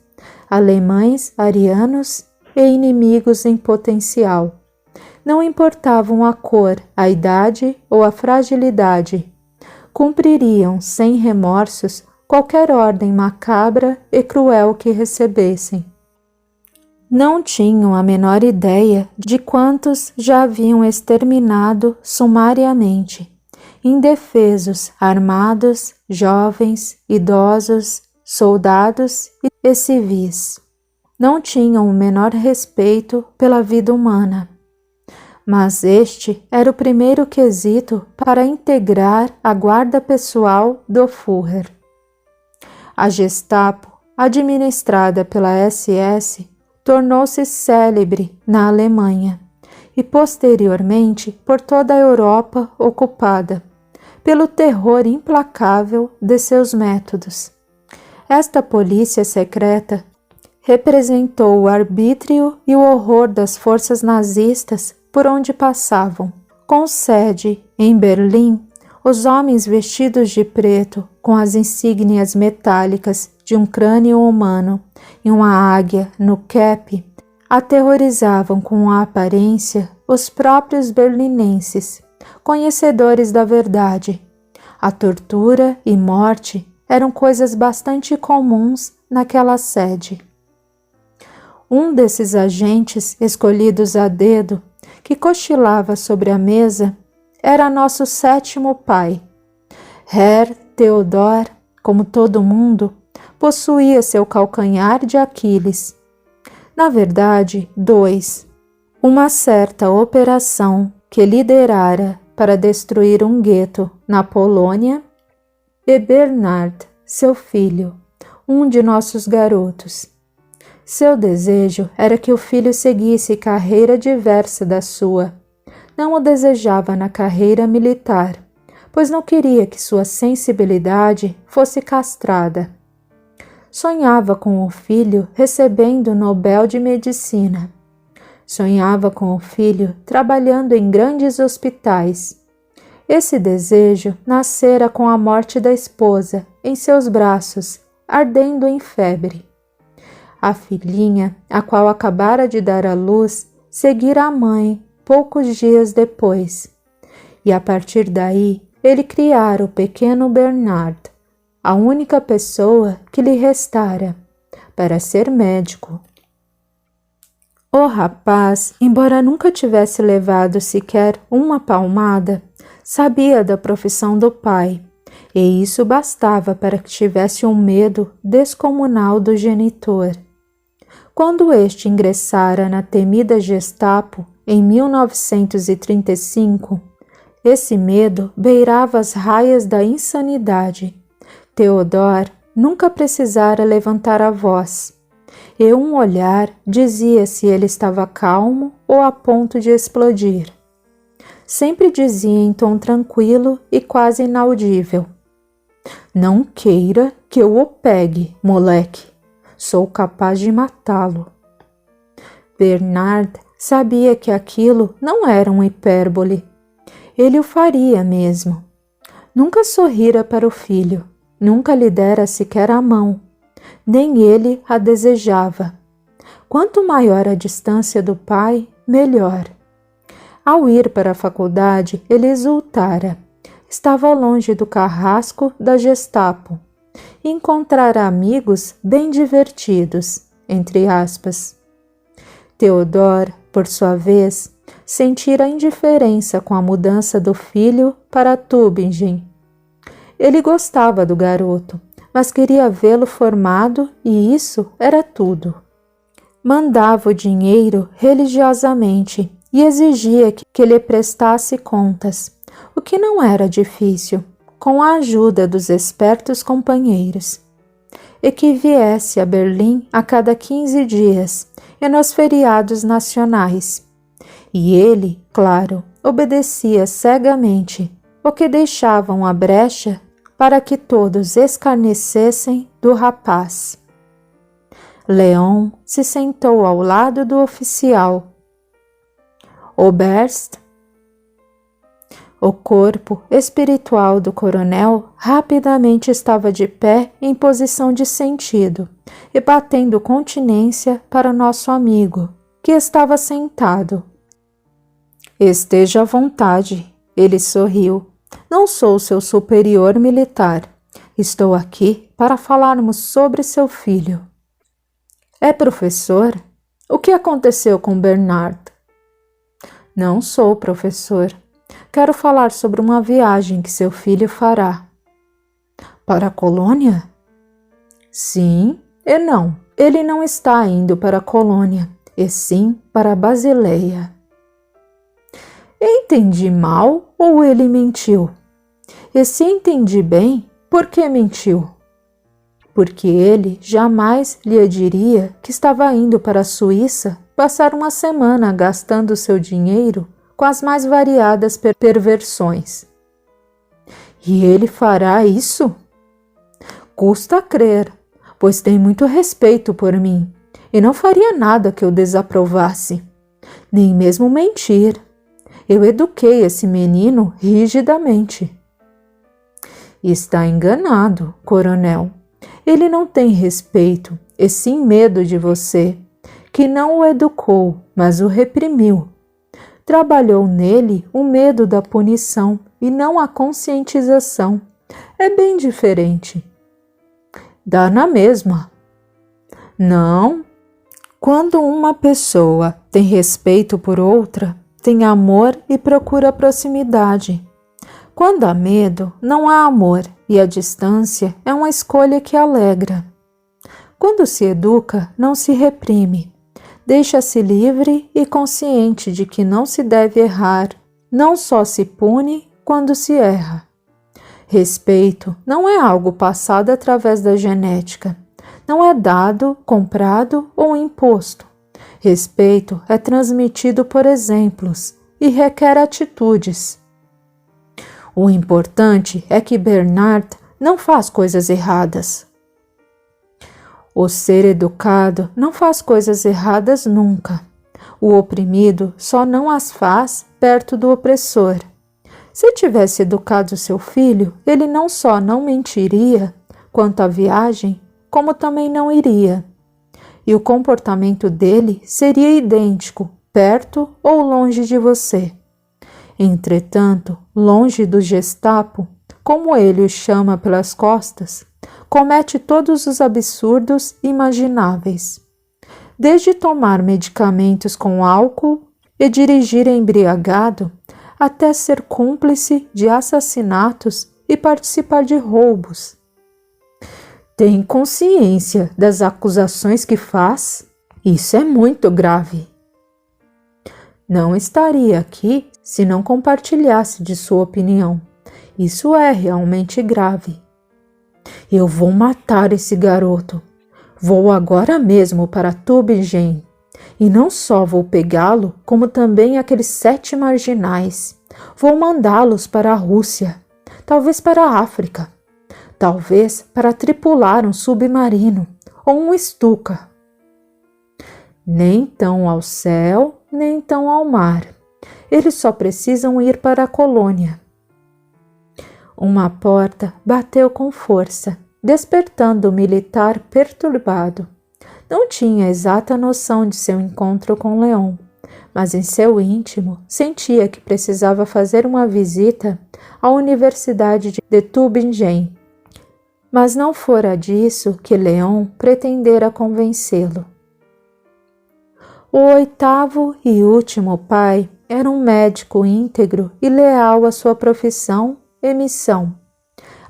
alemães, arianos e inimigos em potencial. Não importavam a cor, a idade ou a fragilidade. Cumpririam, sem remorsos, qualquer ordem macabra e cruel que recebessem. Não tinham a menor ideia de quantos já haviam exterminado sumariamente, indefesos, armados, jovens, idosos, soldados e civis. Não tinham o menor respeito pela vida humana. Mas este era o primeiro quesito para integrar a guarda pessoal do Führer. A Gestapo, administrada pela SS, tornou-se célebre na Alemanha e posteriormente por toda a Europa ocupada, pelo terror implacável de seus métodos. Esta polícia secreta representou o arbítrio e o horror das forças nazistas por onde passavam. Com sede em Berlim, os homens vestidos de preto, com as insígnias metálicas de um crânio humano e uma águia no cap, aterrorizavam com a aparência os próprios berlinenses, conhecedores da verdade. A tortura e morte eram coisas bastante comuns naquela sede. Um desses agentes escolhidos a dedo, que cochilava sobre a mesa, era nosso sétimo pai. Herr Theodor, como todo mundo, possuía seu calcanhar de Aquiles. Na verdade, dois. Uma certa operação que liderara para destruir um gueto na Polônia, e Bernard, seu filho, um de nossos garotos. Seu desejo era que o filho seguisse carreira diversa da sua. Não o desejava na carreira militar, pois não queria que sua sensibilidade fosse castrada. Sonhava com o filho recebendo o Nobel de Medicina. Sonhava com o filho trabalhando em grandes hospitais. Esse desejo nascera com a morte da esposa em seus braços, ardendo em febre. A filhinha, a qual acabara de dar à luz, seguira a mãe poucos dias depois. E a partir daí, ele criara o pequeno Bernard, a única pessoa que lhe restara, para ser médico. O rapaz, embora nunca tivesse levado sequer uma palmada, sabia da profissão do pai, e isso bastava para que tivesse um medo descomunal do genitor. Quando este ingressara na temida Gestapo em 1935, esse medo beirava as raias da insanidade. Theodor nunca precisara levantar a voz, e um olhar dizia se ele estava calmo ou a ponto de explodir. Sempre dizia em tom tranquilo e quase inaudível: "Não queira que eu o pegue, moleque. Sou capaz de matá-lo." Bernard sabia que aquilo não era uma hipérbole. Ele o faria mesmo. Nunca sorrira para o filho, nunca lhe dera sequer a mão. Nem ele a desejava. Quanto maior a distância do pai, melhor. Ao ir para a faculdade, ele exultara. Estava longe do carrasco da Gestapo. E encontrara amigos bem divertidos, entre aspas. Theodor, por sua vez, sentira indiferença com a mudança do filho para Tübingen. Ele gostava do garoto, mas queria vê-lo formado e isso era tudo. Mandava o dinheiro religiosamente e exigia que lhe prestasse contas, o que não era difícil, com a ajuda dos espertos companheiros, e que viesse a Berlim a cada 15 dias e nos feriados nacionais. E ele, claro, obedecia cegamente, o que deixava uma brecha para que todos escarnecessem do rapaz. Leon se sentou ao lado do oficial. Oberst. O corpo espiritual do coronel rapidamente estava de pé em posição de sentido e batendo continência para nosso amigo, que estava sentado. "Esteja à vontade", ele sorriu. "Não sou seu superior militar. Estou aqui para falarmos sobre seu filho." "É professor? O que aconteceu com Bernard?" "Não sou professor. Quero falar sobre uma viagem que seu filho fará." "Para a colônia?" "Sim e não. Ele não está indo para a colônia, e sim para a Basileia." "Entendi mal ou ele mentiu?" "E se entendi bem, por que mentiu?" "Porque ele jamais lhe diria que estava indo para a Suíça passar uma semana gastando seu dinheiro com as mais variadas perversões." "E ele fará isso?" "Custa crer, pois tem muito respeito por mim, e não faria nada que eu desaprovasse, nem mesmo mentir. Eu eduquei esse menino rigidamente." "Está enganado, coronel. Ele não tem respeito, e sim medo de você, que não o educou, mas o reprimiu. Trabalhou nele o medo da punição e não a conscientização. É bem diferente." "Dá na mesma." "Não. Quando uma pessoa tem respeito por outra, tem amor e procura proximidade. Quando há medo, não há amor, e a distância é uma escolha que alegra. Quando se educa, não se reprime. Deixa-se livre e consciente de que não se deve errar, não só se pune quando se erra. Respeito não é algo passado através da genética. Não é dado, comprado ou imposto. Respeito é transmitido por exemplos e requer atitudes. O importante é que Bernard não faz coisas erradas. O ser educado não faz coisas erradas nunca. O oprimido só não as faz perto do opressor. Se tivesse educado seu filho, ele não só não mentiria quanto à viagem, como também não iria. E o comportamento dele seria idêntico, perto ou longe de você. Entretanto, longe do Gestapo, como ele o chama pelas costas, comete todos os absurdos imagináveis. Desde tomar medicamentos com álcool e dirigir embriagado, até ser cúmplice de assassinatos e participar de roubos. Tem consciência das acusações que faz? Isso é muito grave. Não estaria aqui se não compartilhasse de sua opinião. Isso é realmente grave. Eu vou matar esse garoto. Vou agora mesmo para Tübingen. E não só vou pegá-lo, como também aqueles 7 marginais. Vou mandá-los para a Rússia, talvez para a África, talvez para tripular um submarino ou um Stuka. Nem tão ao céu, nem tão ao mar. Eles só precisam ir para a colônia. Uma porta bateu com força, despertando o militar perturbado. Não tinha exata noção de seu encontro com Leon, mas em seu íntimo sentia que precisava fazer uma visita à Universidade de Tübingen. Mas não fora disso que Leon pretendera convencê-lo. O 8º e último pai era um médico íntegro e leal à sua profissão e missão.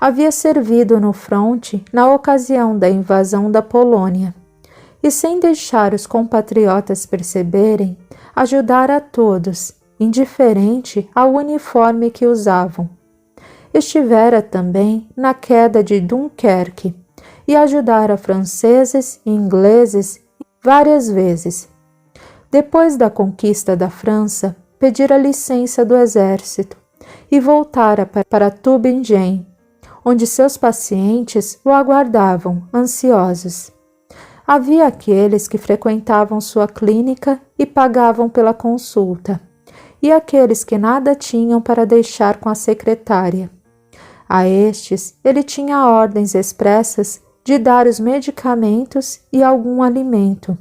Havia servido no fronte na ocasião da invasão da Polônia e, sem deixar os compatriotas perceberem, ajudara a todos, indiferente ao uniforme que usavam. Estivera também na queda de Dunkerque e ajudara franceses e ingleses várias vezes. Depois da conquista da França, pedira licença do exército e voltara para Tübingen, onde seus pacientes o aguardavam, ansiosos. Havia aqueles que frequentavam sua clínica e pagavam pela consulta, e aqueles que nada tinham para deixar com a secretária. A estes, ele tinha ordens expressas de dar os medicamentos e algum alimento,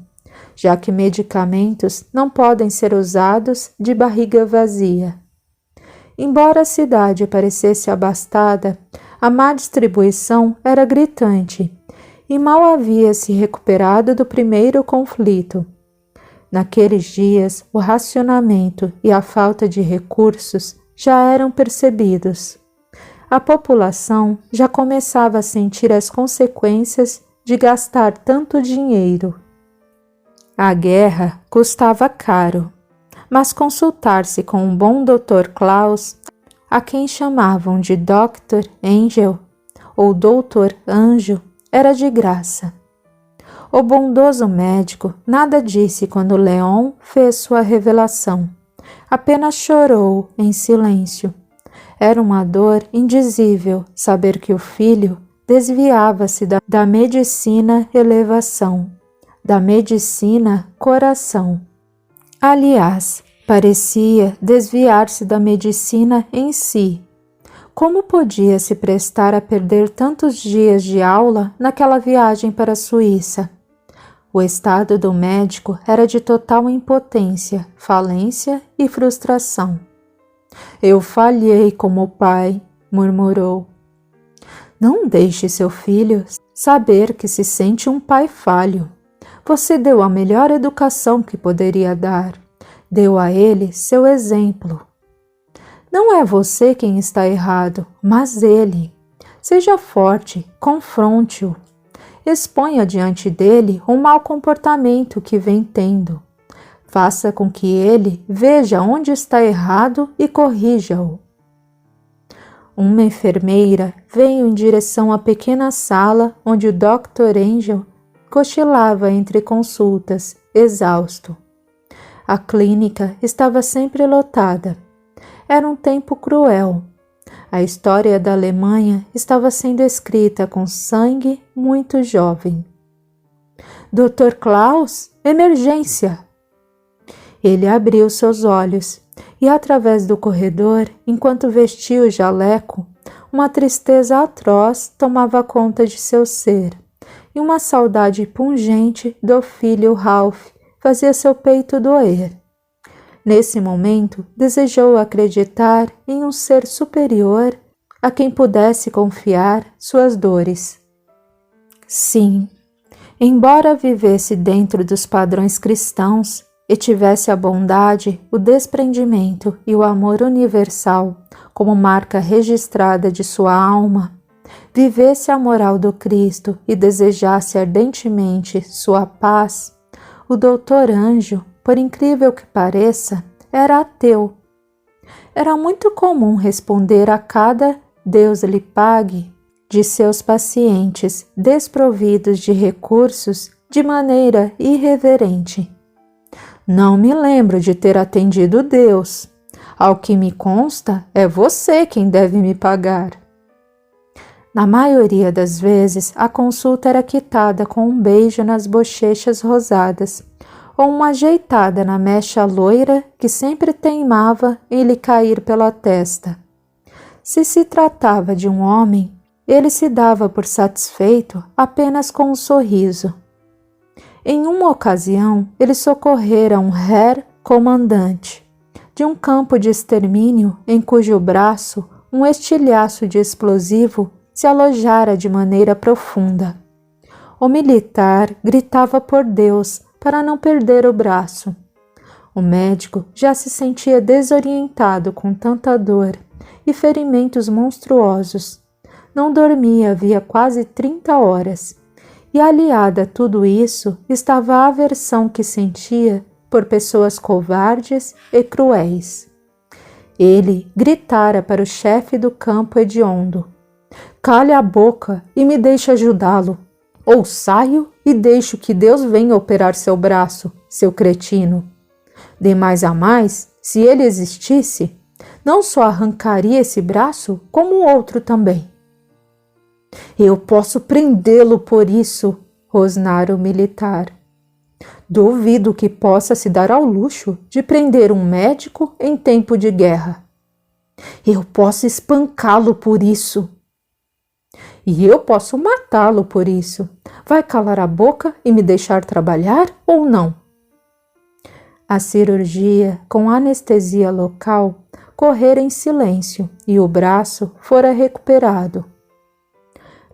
já que medicamentos não podem ser usados de barriga vazia. Embora a cidade parecesse abastada, a má distribuição era gritante, e mal havia se recuperado do primeiro conflito. Naqueles dias, o racionamento e a falta de recursos já eram percebidos. A população já começava a sentir as consequências de gastar tanto dinheiro. A guerra custava caro, mas consultar-se com o bom Dr. Klaus, a quem chamavam de Dr. Angel ou Doutor Anjo, era de graça. O bondoso médico nada disse quando Leon fez sua revelação. Apenas chorou em silêncio. Era uma dor indizível saber que o filho desviava-se da medicina elevação, da medicina coração. Aliás, parecia desviar-se da medicina em si. Como podia se prestar a perder tantos dias de aula naquela viagem para a Suíça? O estado do médico era de total impotência, falência e frustração. Eu falhei como pai, murmurou. Não deixe seu filho saber que se sente um pai falho. Você deu a melhor educação que poderia dar. Deu a ele seu exemplo. Não é você quem está errado, mas ele. Seja forte, confronte-o. Exponha diante dele o mau comportamento que vem tendo. Faça com que ele veja onde está errado e corrija-o. Uma enfermeira veio em direção à pequena sala onde o Dr. Angel cochilava entre consultas, exausto. A clínica estava sempre lotada. Era um tempo cruel. A história da Alemanha estava sendo escrita com sangue muito jovem. Dr. Klaus, emergência! Ele abriu seus olhos e, através do corredor, enquanto vestia o jaleco, uma tristeza atroz tomava conta de seu ser, e uma saudade pungente do filho Ralph fazia seu peito doer. Nesse momento, desejou acreditar em um ser superior a quem pudesse confiar suas dores. Sim, embora vivesse dentro dos padrões cristãos e tivesse a bondade, o desprendimento e o amor universal como marca registrada de sua alma, vivesse a moral do Cristo e desejasse ardentemente sua paz, o Dr. Anjo, por incrível que pareça, era ateu. Era muito comum responder a cada Deus lhe pague de seus pacientes desprovidos de recursos de maneira irreverente. Não me lembro de ter atendido Deus. Ao que me consta, é você quem deve me pagar. Na maioria das vezes, a consulta era quitada com um beijo nas bochechas rosadas ou uma ajeitada na mecha loira que sempre teimava em lhe cair pela testa. Se se tratava de um homem, ele se dava por satisfeito apenas com um sorriso. Em uma ocasião, ele socorrera um Herr comandante de um campo de extermínio em cujo braço um estilhaço de explosivo se alojara de maneira profunda. O militar gritava por Deus para não perder o braço. O médico já se sentia desorientado com tanta dor e ferimentos monstruosos. Não dormia havia quase 30 horas, e aliada a tudo isso estava a aversão que sentia por pessoas covardes e cruéis. Ele gritara para o chefe do campo hediondo: "Cale a boca e me deixe ajudá-lo, ou saio e deixo que Deus venha operar seu braço, seu cretino. De mais a mais, se ele existisse, não só arrancaria esse braço, como o outro também." "Eu posso prendê-lo por isso", rosnara o militar. "Duvido que possa se dar ao luxo de prender um médico em tempo de guerra." "Eu posso espancá-lo por isso." "E eu posso matá-lo por isso. Vai calar a boca e me deixar trabalhar ou não?" A cirurgia, com anestesia local, correra em silêncio e o braço fora recuperado.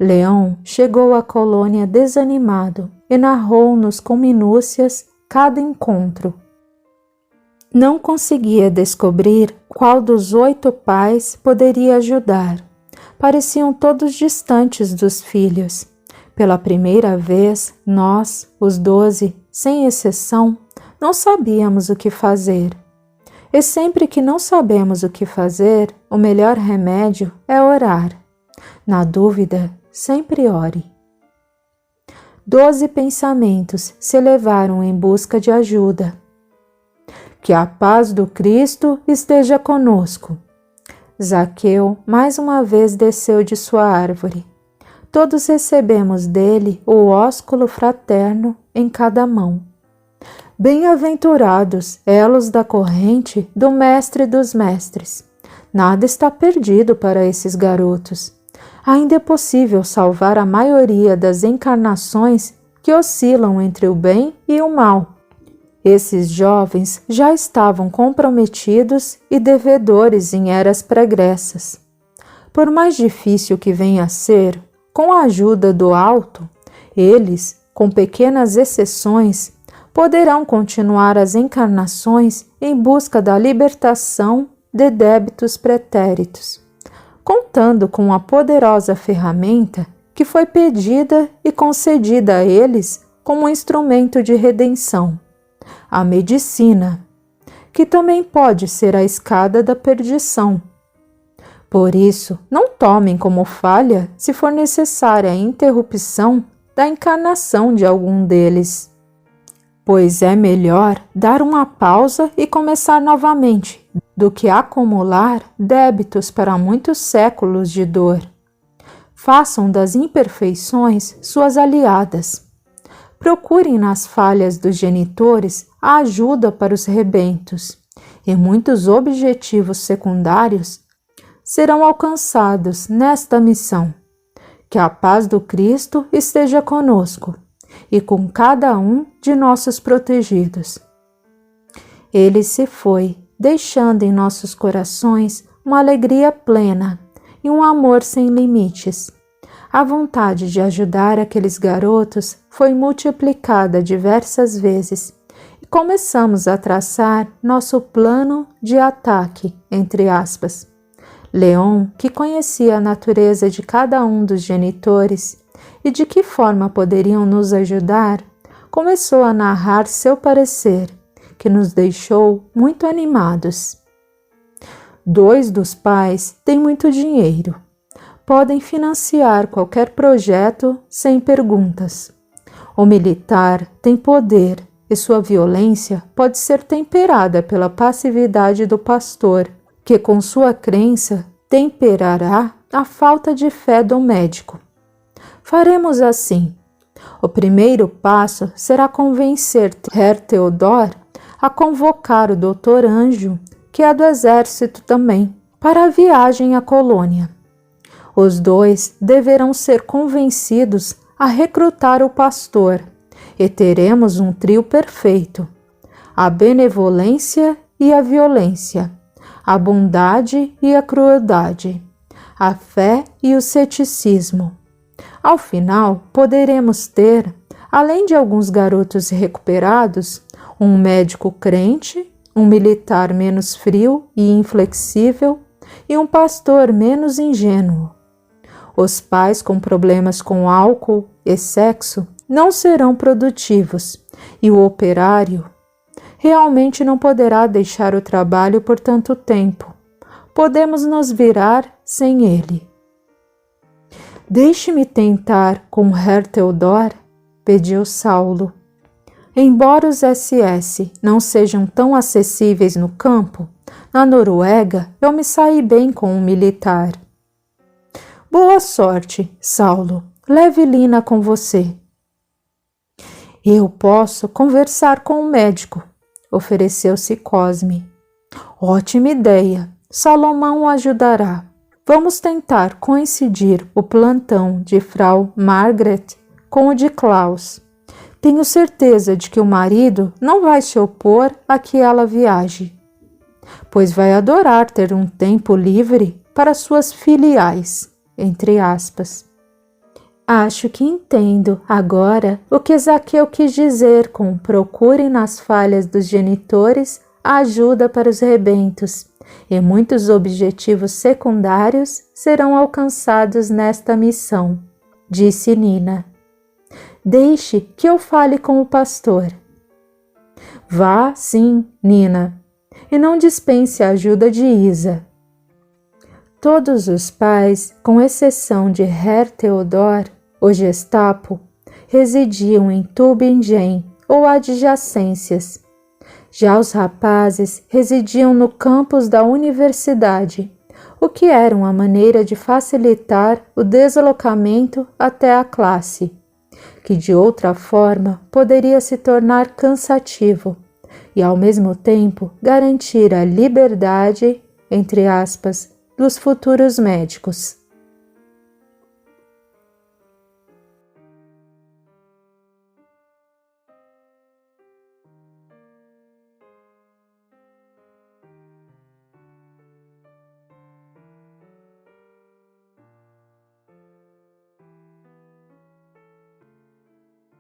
Leon chegou à colônia desanimado e narrou-nos com minúcias cada encontro. Não conseguia descobrir qual dos 8 pais poderia ajudar. Pareciam todos distantes dos filhos. Pela primeira vez, nós, os 12, sem exceção, não sabíamos o que fazer. E sempre que não sabemos o que fazer, o melhor remédio é orar. Na dúvida, sempre ore. 12 pensamentos se elevaram em busca de ajuda. Que a paz do Cristo esteja conosco. Zaqueu mais uma vez desceu de sua árvore. Todos recebemos dele o ósculo fraterno em cada mão. Bem-aventurados, elos da corrente do Mestre dos Mestres. Nada está perdido para esses garotos. Ainda é possível salvar a maioria das encarnações que oscilam entre o bem e o mal. Esses jovens já estavam comprometidos e devedores em eras pregressas. Por mais difícil que venha a ser, com a ajuda do alto, eles, com pequenas exceções, poderão continuar as encarnações em busca da libertação de débitos pretéritos, contando com a poderosa ferramenta que foi pedida e concedida a eles como instrumento de redenção, a medicina, que também pode ser a escada da perdição. Por isso, não tomem como falha se for necessária a interrupção da encarnação de algum deles, pois é melhor dar uma pausa e começar novamente do que acumular débitos para muitos séculos de dor. Façam das imperfeições suas aliadas. Procurem nas falhas dos genitores a ajuda para os rebentos, e muitos objetivos secundários serão alcançados nesta missão. Que a paz do Cristo esteja conosco e com cada um de nossos protegidos. Ele se foi, deixando em nossos corações uma alegria plena e um amor sem limites. A vontade de ajudar aqueles garotos foi multiplicada diversas vezes e começamos a traçar nosso plano de ataque, entre aspas. Leon, que conhecia a natureza de cada um dos genitores e de que forma poderiam nos ajudar, começou a narrar seu parecer, que nos deixou muito animados. 2 dos pais têm muito dinheiro. Podem financiar qualquer projeto sem perguntas. O militar tem poder e sua violência pode ser temperada pela passividade do pastor, que com sua crença temperará a falta de fé do médico. Faremos assim. O primeiro passo será convencer Herr Theodor a convocar o Dr. Anjo, que é do exército também, para a viagem à colônia. Os 2 deverão ser convencidos a recrutar o pastor e teremos um trio perfeito: a benevolência e a violência, a bondade e a crueldade, a fé e o ceticismo. Ao final, poderemos ter, além de alguns garotos recuperados, um médico crente, um militar menos frio e inflexível e um pastor menos ingênuo. Os pais com problemas com álcool e sexo não serão produtivos e o operário realmente não poderá deixar o trabalho por tanto tempo. Podemos nos virar sem ele. Deixe-me tentar com Herr Theodor, pediu Saulo. Embora os SS não sejam tão acessíveis no campo, na Noruega eu me saí bem com um militar. Boa sorte, Saulo. Leve Lina com você. Eu posso conversar com o médico, ofereceu-se Cosme. Ótima ideia. Salomão o ajudará. Vamos tentar coincidir o plantão de Frau Margaret com o de Klaus. Tenho certeza de que o marido não vai se opor a que ela viaje, pois vai adorar ter um tempo livre para suas filiais, entre aspas. Acho que entendo agora o que Zaqueu quis dizer com procure nas falhas dos genitores a ajuda para os rebentos, e muitos objetivos secundários serão alcançados nesta missão, disse Nina. Deixe que eu fale com o pastor. Vá, sim, Nina, e não dispense a ajuda de Isa. Todos os pais, com exceção de Herr Theodor, o Gestapo, residiam em Tübingen ou adjacências. Já os rapazes residiam no campus da universidade, o que era uma maneira de facilitar o deslocamento até a classe, que de outra forma poderia se tornar cansativo e ao mesmo tempo garantir a liberdade, entre aspas, dos futuros médicos.